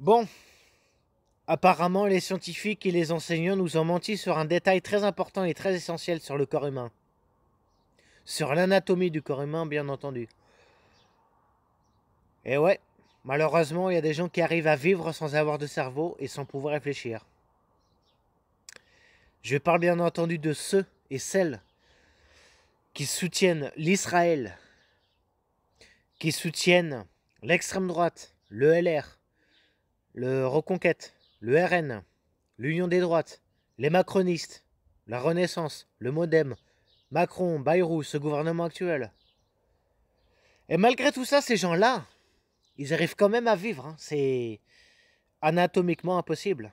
Bon, apparemment les scientifiques et les enseignants nous ont menti sur un détail très important et très essentiel sur le corps humain. Sur l'anatomie du corps humain, bien entendu. Et ouais, malheureusement, il y a des gens qui arrivent à vivre sans avoir de cerveau et sans pouvoir réfléchir. Je parle bien entendu de ceux et celles qui soutiennent l'Israël, qui soutiennent l'extrême droite, le LR, le Reconquête, le RN, l'Union des droites, les macronistes, la Renaissance, le Modem, Macron, Bayrou, ce gouvernement actuel. Et malgré tout ça, ces gens-là, ils arrivent quand même à vivre. Hein. C'est anatomiquement impossible.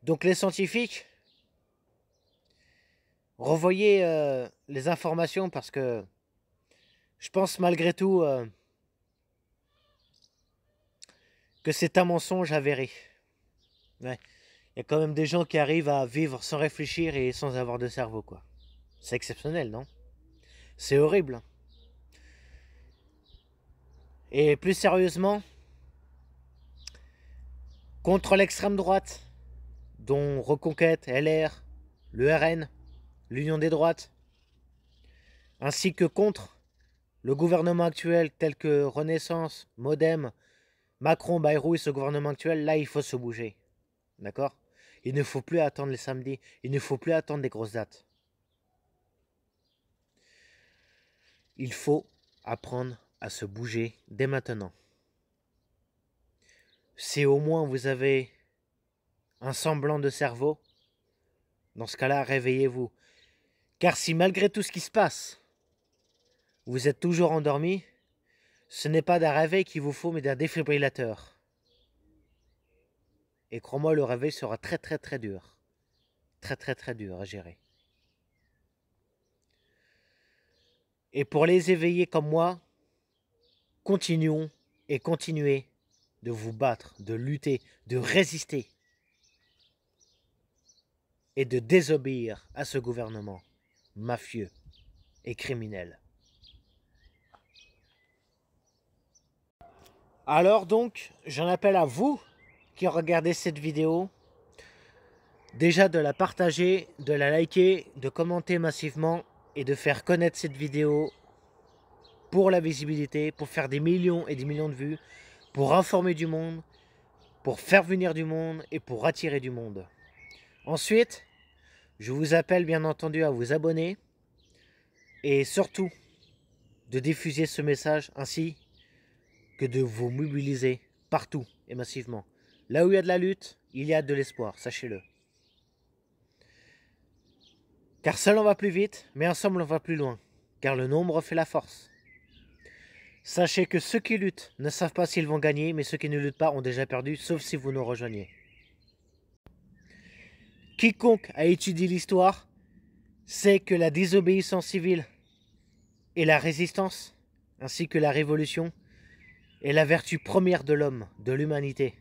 Donc les scientifiques, revoyez les informations parce que je pense malgré tout que c'est un mensonge avéré. Ouais. Il y a quand même des gens qui arrivent à vivre sans réfléchir et sans avoir de cerveau, quoi. C'est exceptionnel, non? C'est horrible. Et plus sérieusement, contre l'extrême droite, dont Reconquête, LR, le RN, l'Union des droites, ainsi que contre le gouvernement actuel tel que Renaissance, Modem, Macron, Bayrou et ce gouvernement actuel, là il faut se bouger. D'accord? Il ne faut plus attendre les samedis, il ne faut plus attendre des grosses dates. Il faut apprendre à se bouger dès maintenant. Si au moins vous avez un semblant de cerveau, dans ce cas-là, réveillez-vous. Car si malgré tout ce qui se passe, vous êtes toujours endormi, ce n'est pas d'un réveil qu'il vous faut, mais d'un défibrillateur. Et crois-moi, le réveil sera très très très dur. Très très très dur à gérer. Et pour les éveiller comme moi, continuons et continuez de vous battre, de lutter, de résister et de désobéir à ce gouvernement mafieux et criminel. Alors donc, j'en appelle à vous qui regardez cette vidéo, déjà de la partager, de la liker, de commenter massivement et de faire connaître cette vidéo pour la visibilité, pour faire des millions et des millions de vues, pour informer du monde, pour faire venir du monde et pour attirer du monde. Ensuite, je vous appelle bien entendu à vous abonner et surtout de diffuser ce message ainsi que de vous mobiliser partout et massivement. Là où il y a de la lutte, il y a de l'espoir, sachez-le. Car seul on va plus vite, mais ensemble on va plus loin, car le nombre fait la force. Sachez que ceux qui luttent ne savent pas s'ils vont gagner, mais ceux qui ne luttent pas ont déjà perdu, sauf si vous nous rejoignez. Quiconque a étudié l'histoire sait que la désobéissance civile et la résistance, ainsi que la révolution, est la vertu première de l'homme, de l'humanité.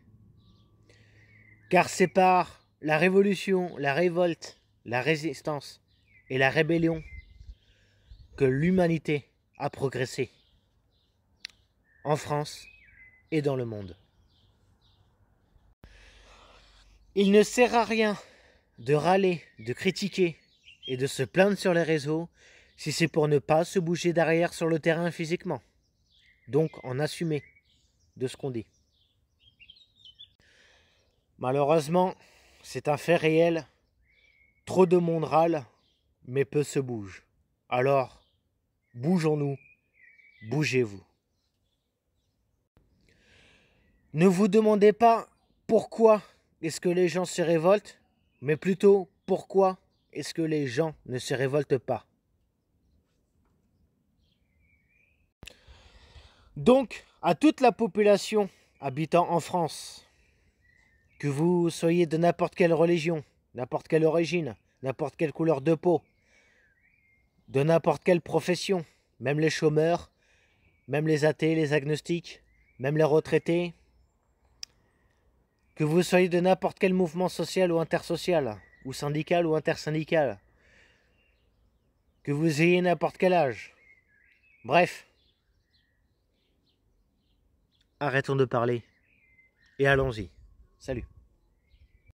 Car c'est par la révolution, la révolte, la résistance et la rébellion que l'humanité a progressé en France et dans le monde. Il ne sert à rien de râler, de critiquer et de se plaindre sur les réseaux si c'est pour ne pas se bouger derrière sur le terrain physiquement. Donc en assumer de ce qu'on dit. Malheureusement, c'est un fait réel. Trop de monde râle, mais peu se bouge. Alors, bougeons-nous, bougez-vous. Ne vous demandez pas pourquoi est-ce que les gens se révoltent, mais plutôt pourquoi est-ce que les gens ne se révoltent pas. Donc, à toute la population habitant en France, que vous soyez de n'importe quelle religion, n'importe quelle origine, n'importe quelle couleur de peau, de n'importe quelle profession, même les chômeurs, même les athées, les agnostiques, même les retraités, que vous soyez de n'importe quel mouvement social ou intersocial, ou syndical ou intersyndical, que vous ayez n'importe quel âge. Bref, arrêtons de parler et allons-y. Salut.